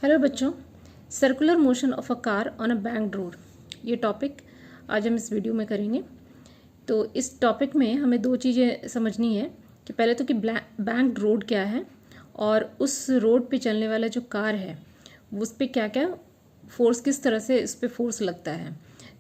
Hello बच्चों, circular motion of a car on a banked road, ये topic आज हम इस वीडियो में करेंगे। तो इस टॉपिक में हमें दो चीज़ें समझनी है कि पहले तो कि बैंक्ड रोड क्या है और उस रोड पे चलने वाला जो कार है उस पे क्या क्या फोर्स, किस तरह से इस पे फोर्स लगता है।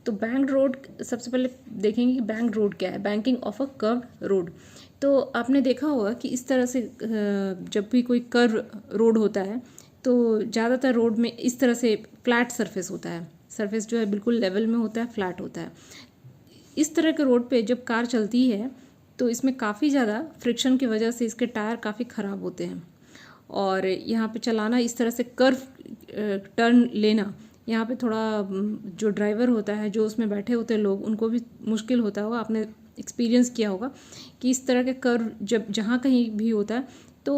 तो बैंक्ड रोड सबसे पहले देखेंगे कि बैंक्ड रोड क्या है। Banking of a curved road, तो आपने देखा होगा कि इस तरह से जब भी कोई कर्व रोड होता है तो ज़्यादातर रोड में इस तरह से फ्लैट सरफेस होता है। सरफेस जो है बिल्कुल लेवल में होता है, फ्लैट होता है। इस तरह के रोड पे जब कार चलती है तो इसमें काफ़ी ज़्यादा फ्रिक्शन की वजह से इसके टायर काफ़ी ख़राब होते हैं। और यहाँ पे चलाना, इस तरह से कर्व टर्न लेना, यहाँ पे थोड़ा जो ड्राइवर होता है, जो उसमें बैठे होते हैं लोग, उनको भी मुश्किल होता होगा। आपने एक्सपीरियंस किया होगा कि इस तरह के कर्व जब जहाँ कहीं भी होता है तो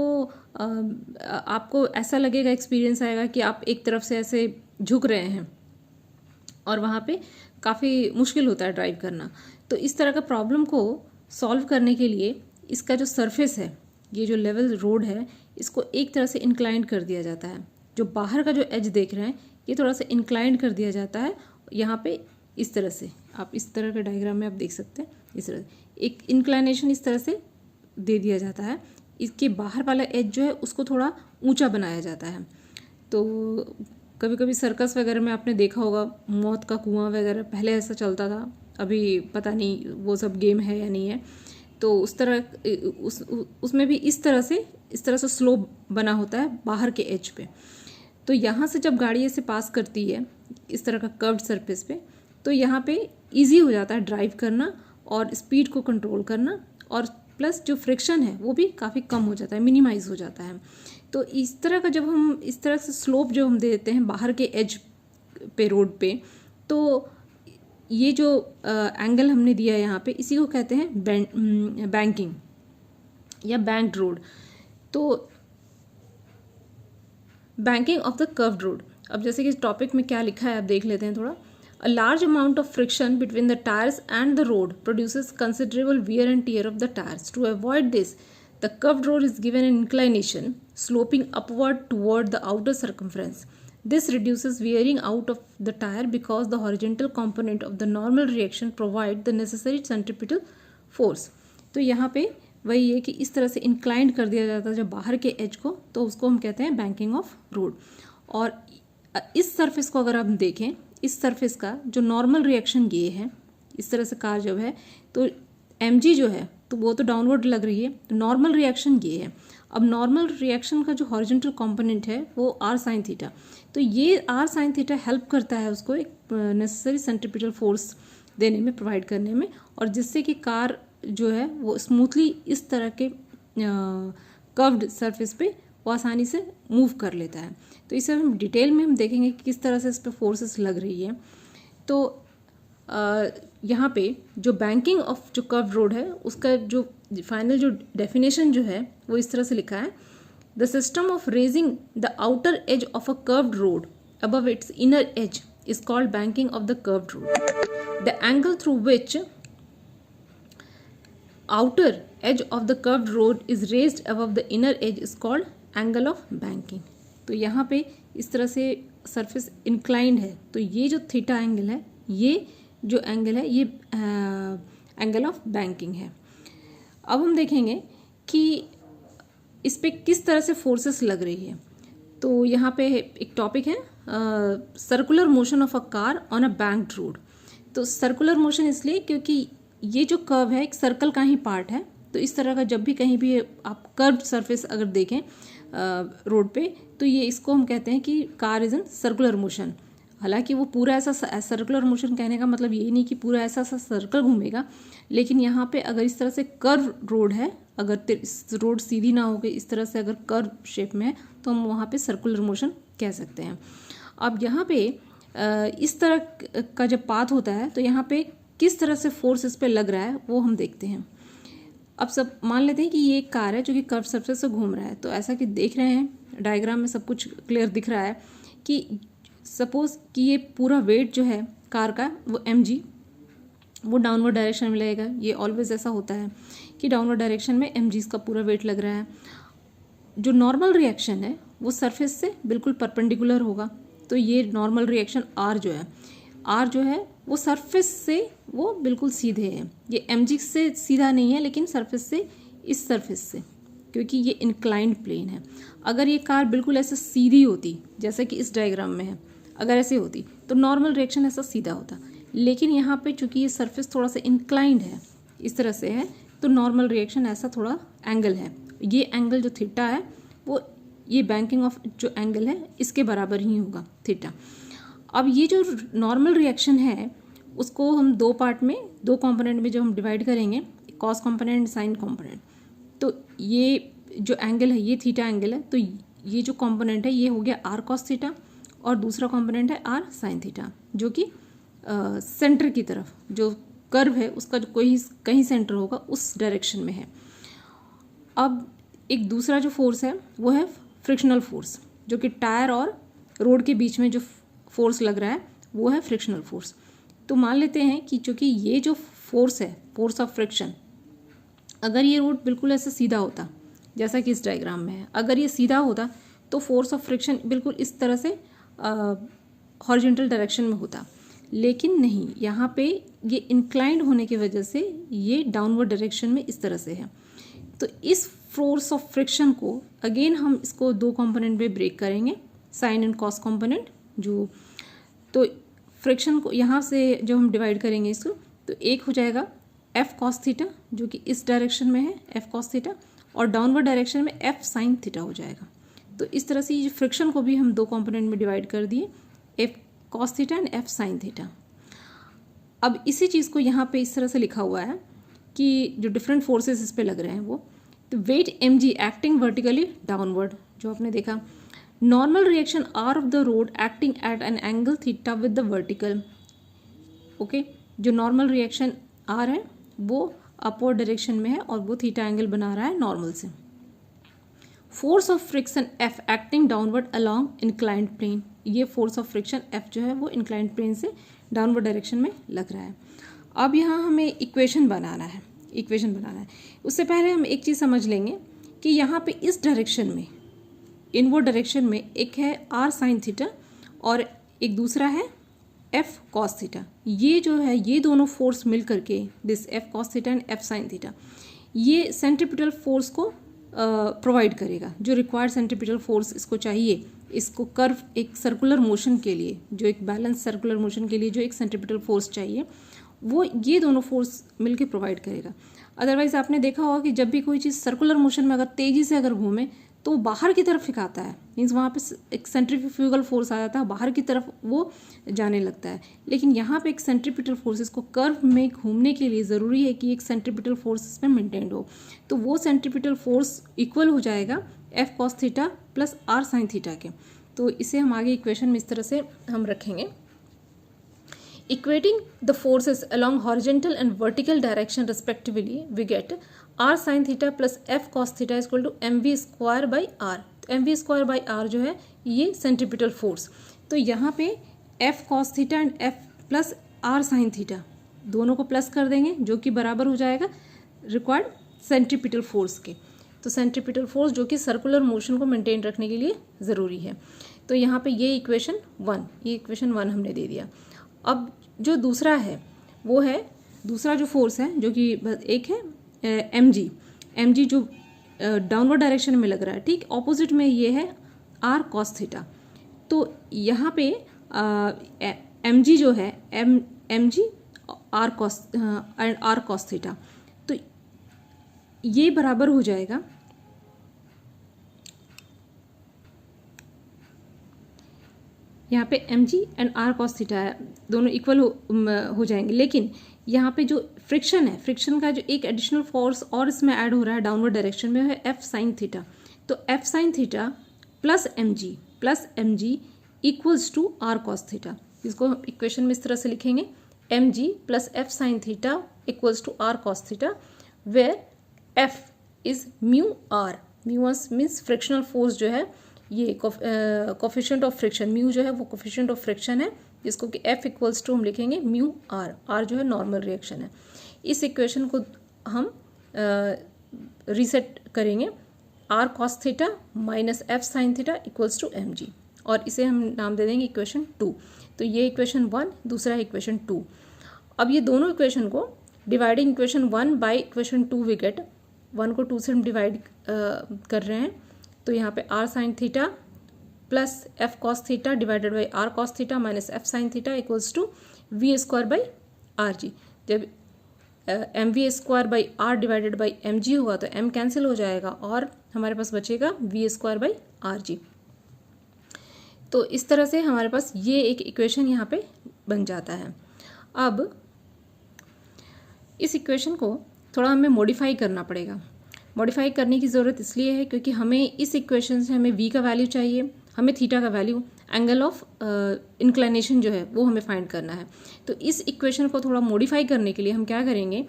आपको ऐसा लगेगा, एक्सपीरियंस आएगा कि आप एक तरफ से ऐसे झुक रहे हैं और वहाँ पे काफ़ी मुश्किल होता है ड्राइव करना। तो इस तरह का प्रॉब्लम को सॉल्व करने के लिए इसका जो सरफेस है, ये जो लेवल रोड है, इसको एक तरह से इंक्लाइंड कर दिया जाता है। जो बाहर का जो एज देख रहे हैं ये थोड़ा सा इंक्लाइंड कर दिया जाता है यहाँ पे। इस तरह से आप इस तरह के डायग्राम में आप देख सकते हैं, इस तरह एक इंक्लाइनेशन इस तरह से दे दिया जाता है। इसके बाहर वाला एज जो है उसको थोड़ा ऊंचा बनाया जाता है। तो कभी कभी सर्कस वगैरह में आपने देखा होगा, मौत का कुआं वगैरह पहले ऐसा चलता था, अभी पता नहीं वो सब गेम है या नहीं है। तो उस तरह उसमें भी इस तरह से स्लोप बना होता है बाहर के एज पे। तो यहाँ से जब गाड़ी ऐसे पास करती है इस तरह का कर्व्ड सरफेस पे, तो यहाँ पे इजी हो जाता है ड्राइव करना और स्पीड को कंट्रोल करना, और प्लस जो फ्रिक्शन है वो भी काफ़ी कम हो जाता है, मिनिमाइज हो जाता है। तो इस तरह का जब हम इस तरह से स्लोप जो हम दे देते हैं बाहर के एज पे रोड पे, तो ये जो एंगल हमने दिया है यहाँ पे, इसी को कहते हैं बैंकिंग या बैंक्ड रोड। तो banking of the curved road, अब जैसे कि इस टॉपिक में क्या लिखा है आप देख लेते हैं थोड़ा। A large amount of friction between the tires and the road produces considerable wear and tear of the tires. To avoid this, the curved road is given an inclination sloping upward toward the outer circumference. This reduces wearing out of the tire because the horizontal component of the normal reaction provide the necessary centripetal force. तो यहाँ पे वही है कि इस तरह से inclined कर दिया जाता है जब बाहर के एज को, तो उसको हम कहते हैं बैंकिंग ऑफ रोड। और इस सरफेस को अगर आप देखें, इस सरफेस का जो नॉर्मल रिएक्शन ये है, इस तरह से कार जब है तो mg जो है तो वो तो डाउनवर्ड लग रही है, तो नॉर्मल रिएक्शन ये है। अब नॉर्मल रिएक्शन का जो हॉरिजॉन्टल कंपोनेंट है वो r sin थीटा, तो ये r sin थीटा हेल्प करता है उसको एक नेसेसरी सेंट्रीपिटल फोर्स देने में, प्रोवाइड करने में, और जिससे कि कार जो है वो स्मूथली इस तरह के कर्व्ड सरफेस पे वो आसानी से मूव कर लेता है। तो इसे हम डिटेल में हम देखेंगे कि किस तरह से इस पर फोर्सेस लग रही है। तो यहाँ पे जो बैंकिंग ऑफ जो कर्व रोड है उसका जो फाइनल जो डेफिनेशन जो है वो इस तरह से लिखा है: the system of raising the outer as of a curved road above it's inner as is called banking of the curved road. The angle through which outer edge of the curved road is raised above the inner edge is called angle of banking। तो यहाँ पे इस तरह से surface inclined है, तो ये जो थीटा एंगल है, ये जो एंगल है, ये एंगल ऑफ बैंकिंग है। अब हम देखेंगे कि इस पे किस तरह से फोर्सेस लग रही है। तो यहाँ पे एक टॉपिक है circular motion of a car on a banked road. तो सर्कुलर मोशन इसलिए क्योंकि ये जो कर्व है एक सर्कल का ही पार्ट है। तो इस तरह का जब भी कहीं भी आप कर्व्ड सरफेस अगर देखें रोड पे, तो ये इसको हम कहते हैं कि car is in circular motion. हालांकि वो पूरा ऐसा सर्कुलर मोशन कहने का मतलब ये नहीं कि पूरा ऐसा सर्कल घूमेगा, लेकिन यहाँ पे अगर इस तरह से कर्व रोड है, अगर इस रोड सीधी ना हो गई, इस तरह से अगर कर्व शेप में है, तो हम वहाँ पे सर्कुलर मोशन कह सकते हैं। अब यहाँ पे इस तरह का जब पाथ होता है तो यहाँ पे किस तरह से फोर्स इस पे लग रहा है वो हम देखते हैं। अब सब मान लेते हैं कि ये एक कार है जो कि कर्व सरफेस से घूम रहा है। तो ऐसा कि देख रहे हैं डायग्राम में सब कुछ क्लियर दिख रहा है कि सपोज कि ये पूरा वेट जो है कार का वो mg वो डाउनवर्ड डायरेक्शन में लगेगा। ये ऑलवेज ऐसा होता है कि डाउनवर्ड डायरेक्शन में mg का पूरा वेट लग रहा है। जो नॉर्मल रिएक्शन है वो सरफेस से बिल्कुल परपेंडिकुलर होगा। तो ये नॉर्मल रिएक्शन आर जो है वो सरफेस से वो बिल्कुल सीधे है। ये mg से सीधा नहीं है लेकिन सरफेस से, इस सरफेस से, क्योंकि ये इंक्लाइंड प्लेन है। अगर ये कार बिल्कुल ऐसे सीधी होती जैसे कि इस डायग्राम में है, अगर ऐसे होती तो नॉर्मल रिएक्शन ऐसा सीधा होता, लेकिन यहाँ पे चूंकि ये सरफेस थोड़ा सा इंक्लाइंड है, इस तरह से है, तो नॉर्मल रिएक्शन ऐसा थोड़ा एंगल है। ये एंगल जो थीटा है वो ये बैंकिंग ऑफ जो एंगल है इसके बराबर ही होगा थीटा। अब ये जो नॉर्मल रिएक्शन है उसको हम दो पार्ट में, दो कंपोनेंट में जो हम डिवाइड करेंगे, कॉस कंपोनेंट, साइन कंपोनेंट। तो ये जो एंगल है ये थीटा एंगल है, तो ये जो कंपोनेंट है ये हो गया आर कॉस थीटा और दूसरा कंपोनेंट है आर साइन थीटा, जो कि सेंटर की तरफ जो कर्व है उसका जो कोई कहीं सेंटर होगा उस डायरेक्शन में है। अब एक दूसरा जो फोर्स है वो है फ्रिक्शनल फोर्स, जो कि टायर और रोड के बीच में जो फोर्स लग रहा है वो है फ्रिक्शनल फोर्स। तो मान लेते हैं कि चूंकि ये जो फोर्स है, फोर्स ऑफ फ्रिक्शन, अगर ये रोड बिल्कुल ऐसे सीधा होता जैसा कि इस डायग्राम में है, अगर ये सीधा होता तो फोर्स ऑफ फ्रिक्शन बिल्कुल इस तरह से हॉरिजॉन्टल डायरेक्शन में होता, लेकिन नहीं, यहाँ पे ये इंक्लाइंड होने की वजह से ये डाउनवर्ड डायरेक्शन में इस तरह से है। तो इस फोर्स ऑफ फ्रिक्शन को अगेन हम इसको दो कंपोनेंट में ब्रेक करेंगे, साइन एंड कॉस कंपोनेंट। जो तो फ्रिक्शन को यहाँ से जब हम डिवाइड करेंगे इसको, तो एक हो जाएगा एफ कॉस थीटा जो कि इस डायरेक्शन में है, एफ कॉस थीटा, और डाउनवर्ड डायरेक्शन में एफ साइन थीटा हो जाएगा। तो इस तरह से ये फ्रिक्शन को भी हम दो कंपोनेंट में डिवाइड कर दिए, F cos theta and F sine theta. अब इसी चीज़ को यहाँ पे इस तरह से लिखा हुआ है कि जो डिफरेंट फोर्सेस इस पे लग रहे हैं वो, तो weight mg acting vertically downward, जो आपने देखा, normal reaction R of the road acting at an angle theta with the vertical. Okay, जो नॉर्मल रिएक्शन आर है वो अपवर्ड डायरेक्शन में है और वो थीटा एंगल बना रहा है नॉर्मल से। Force of friction F acting downward along inclined plane, ये फोर्स ऑफ फ्रिक्शन एफ जो है वो इंक्लाइंड प्लेन से डाउनवर्ड डायरेक्शन में लग रहा है। अब यहाँ हमें इक्वेशन बनाना है, उससे पहले हम एक चीज़ समझ लेंगे कि यहाँ पे इस डायरेक्शन में, इनवर्ड डायरेक्शन में, एक है आर साइन थीटा और एक दूसरा है एफ कॉस थीटा। ये जो है ये दोनों फोर्स मिल करके, this F cos theta and F sine theta, ये सेंट्रीपिटल फोर्स को प्रोवाइड करेगा, जो रिक्वायर्ड सेंट्रीपिटल फोर्स इसको चाहिए, इसको कर्व एक सर्कुलर मोशन के लिए, जो एक बैलेंस सर्कुलर मोशन के लिए जो एक सेंट्रीपिटल फोर्स चाहिए, वो ये दोनों फोर्स मिलके प्रोवाइड करेगा। अदरवाइज आपने देखा होगा कि जब भी कोई चीज़ सर्कुलर मोशन में अगर तेज़ी से अगर घूमे तो बाहर की तरफ फेंकाता है, मीन्स वहाँ पे एक सेंट्रीफ्यूगल फोर्स आ जाता है, बाहर की तरफ वो जाने लगता है। लेकिन यहाँ पे एक सेंट्रीपिटल फोर्स, इसको कर्व में घूमने के लिए ज़रूरी है कि एक सेंट्रीपिटल फोर्स इसमें मेंटेन्ड हो, तो वो सेंट्रीपिटल फोर्स इक्वल हो जाएगा F cos theta plus R sine theta के। तो इसे हम आगे इक्वेशन में इस तरह से हम रखेंगे, equating the forces along horizontal and vertical direction respectively, we get r sin theta plus f cos theta is equal to mv square by r। mv square by r जो है ये centripetal force, तो यहाँ पे f cos theta and f plus r sin theta दोनों को plus कर देंगे, जो कि बराबर हो जाएगा रिक्वायर्ड सेंट्रीपिटल फोर्स के। तो सेंट्रीपिटल फोर्स जो कि सर्कुलर मोशन को मेंटेन रखने के लिए ज़रूरी है। तो यहाँ पे ये इक्वेशन 1 हमने दे दिया। अब जो दूसरा है वो है, दूसरा जो फोर्स है जो कि एक है mg जो डाउनवर्ड डायरेक्शन में लग रहा है, ठीक ऑपोजिट में ये है r cos थीटा। तो यहाँ पे mg जो है mg r cos थीटा, तो ये बराबर हो जाएगा यहाँ पे mg and r cos theta है, दोनों इक्वल हो जाएंगे। लेकिन यहाँ पे जो फ्रिक्शन है, फ्रिक्शन का जो एक एडिशनल फोर्स और इसमें ऐड हो रहा है डाउनवर्ड डायरेक्शन में, है f साइन थीटा। तो f sine theta plus mg equals to r cos theta. इसको हम इक्वेशन में इस तरह से लिखेंगे, mg plus f sine theta equals to r cos theta, where f is mu r। Mu means frictional force जो है, ये कोफिशिएंट ऑफ फ्रिक्शन, म्यू जो है वो कोफिशिएंट ऑफ फ्रिक्शन है, जिसको कि f इक्वल्स टू हम लिखेंगे म्यू r जो है नॉर्मल रिएक्शन है। इस इक्वेशन को हम रीसेट करेंगे R cos theta minus F sine theta equals to M G, और इसे हम नाम दे देंगे इक्वेशन 2। तो ये इक्वेशन 1, दूसरा है इक्वेशन 2। अब ये दोनों इक्वेशन को dividing equation 1 by equation 2 we get, 1 को 2 से हम डिवाइड कर रहे हैं, तो यहाँ पे r sine theta plus f cos theta divided by are cos theta minus F sine theta equals to we square by are g. जब m v square by r divided by m g हुआ तो M cancel हो जाएगा और हमारे पास बचेगा V square by are G. तो इस तरह से हमारे पास ये एक इक्वेशन यहाँ पे बन जाता है। अब इस इक्वेशन को थोड़ा हमें मॉडिफाई करना पड़ेगा। मॉडिफाई करने की ज़रूरत इसलिए है क्योंकि हमें इस इक्वेशन से हमें v का वैल्यू चाहिए, हमें थीटा का वैल्यू, एंगल ऑफ इंक्लिनेशन जो है वो हमें फाइंड करना है। तो इस इक्वेशन को थोड़ा मॉडिफाई करने के लिए हम क्या करेंगे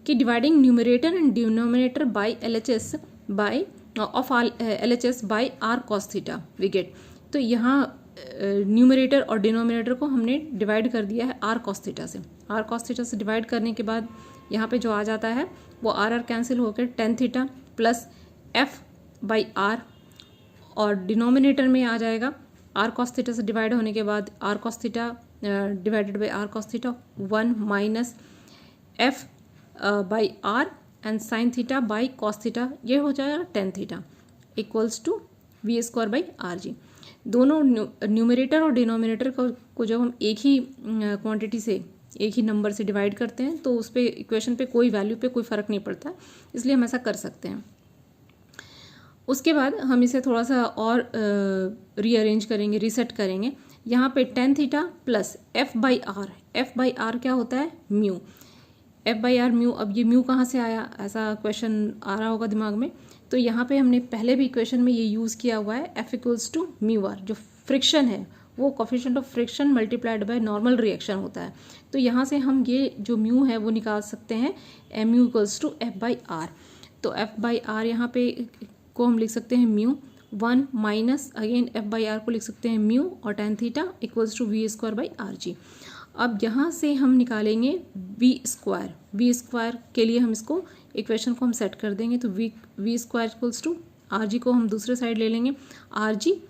कि dividing numerator and denominator by LHS by of LHS by R cos theta we get. तो यहाँ न्यूमरेटर और डिनोमिनेटर को हमने डिवाइड कर दिया है आर कॉस थीटा से। आर कॉस थीटा से डिवाइड करने के बाद यहाँ पे जो आ जाता है वो आर कैंसिल होकर tan theta plus F by R, और डिनोमिनेटर में आ जाएगा आर कॉस थीटा से डिवाइड होने के बाद R cos theta divided by are cos theta 1 minus F by R and sine theta by cos theta, ये हो जाएगा tan theta equals to we square by are G. दोनों numerator और denominator को जब हम एक ही क्वांटिटी से, एक ही नंबर से डिवाइड करते हैं तो उस पर इक्वेशन पे कोई वैल्यू पे कोई फ़र्क नहीं पड़ता, इसलिए हम ऐसा कर सकते हैं। उसके बाद हम इसे थोड़ा सा और रीअरेंज करेंगे, रीसेट करेंगे। यहाँ पे tan theta plus F by R, F by R क्या होता है mu, F by R mu. अब ये म्यू कहाँ से आया, ऐसा क्वेश्चन आ रहा होगा दिमाग में। तो यहाँ पे हमने पहले भी इक्वेशन में ये यूज़ किया हुआ है, F equals to mu R. जो फ्रिक्शन है वो coefficient of friction multiplied by normal reaction होता है। तो यहाँ से हम ये जो म्यू है वो निकाल सकते हैं, M U equals to F by R. तो एफ बाई आर यहाँ पे को हम लिख सकते हैं mu 1 minus again F by R को लिख सकते हैं म्यू और tan theta equals to we square by are G. अब यहाँ से हम निकालेंगे वी स्क्वायर, वी स्क्वायर के लिए हम इसको इक्वेशन को हम सेट कर देंगे। तो V square equals to R G को हम दूसरे साइड ले लेंगे, R G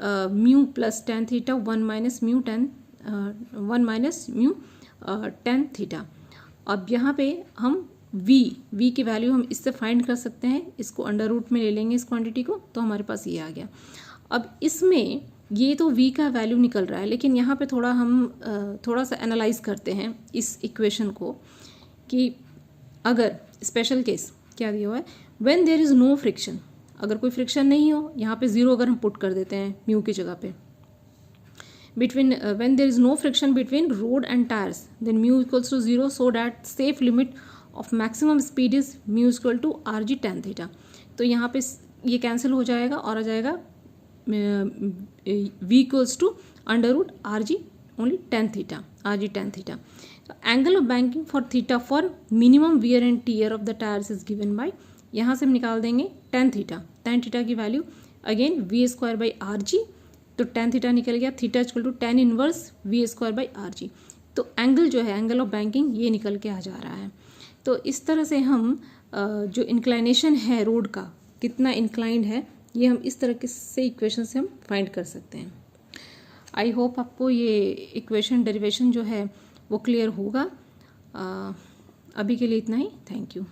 mu plus tan theta 1 minus mu tan theta. अब यहाँ पे हम v की वैल्यू हम इससे फाइंड कर सकते हैं, इसको अंडर रूट में ले लेंगे इस क्वांटिटी को, तो हमारे पास ये आ गया। अब इसमें ये तो v का वैल्यू निकल रहा है, लेकिन यहाँ पे थोड़ा हम थोड़ा सा एनालाइज करते हैं इस इक्वेशन को कि अगर स्पेशल केस क्या दिया हुआ है, when there is no friction, अगर कोई फ्रिक्शन नहीं हो, यहाँ पे ज़ीरो अगर हम पुट कर देते हैं म्यू की जगह पे, between when there is no friction between road and tires then mu equals to 0 so that safe limit of maximum speed is mu is equal to rg tan theta। तो यहाँ पे ये कैंसिल हो जाएगा और आ जाएगा v equals to under root R G only tan theta, R G tan theta. Angle of banking for theta for minimum wear and tear of the tyres is given by, यहाँ से हम निकाल देंगे tan theta की value again V square by are G. तो tan theta निकल गया, theta equal to tan inverse V square by are G. तो एंगल जो है, एंगल ऑफ बैंकिंग, ये निकल के आ जा रहा है। तो इस तरह से हम जो इंक्लाइनेशन है रोड का, कितना इंक्लाइंड है, ये हम इस तरह से इक्वेशन से हम फाइंड कर सकते हैं। आई होप आपको ये इक्वेशन डेरिवेशन जो है वो क्लियर होगा। अभी के लिए इतना ही, थैंक यू।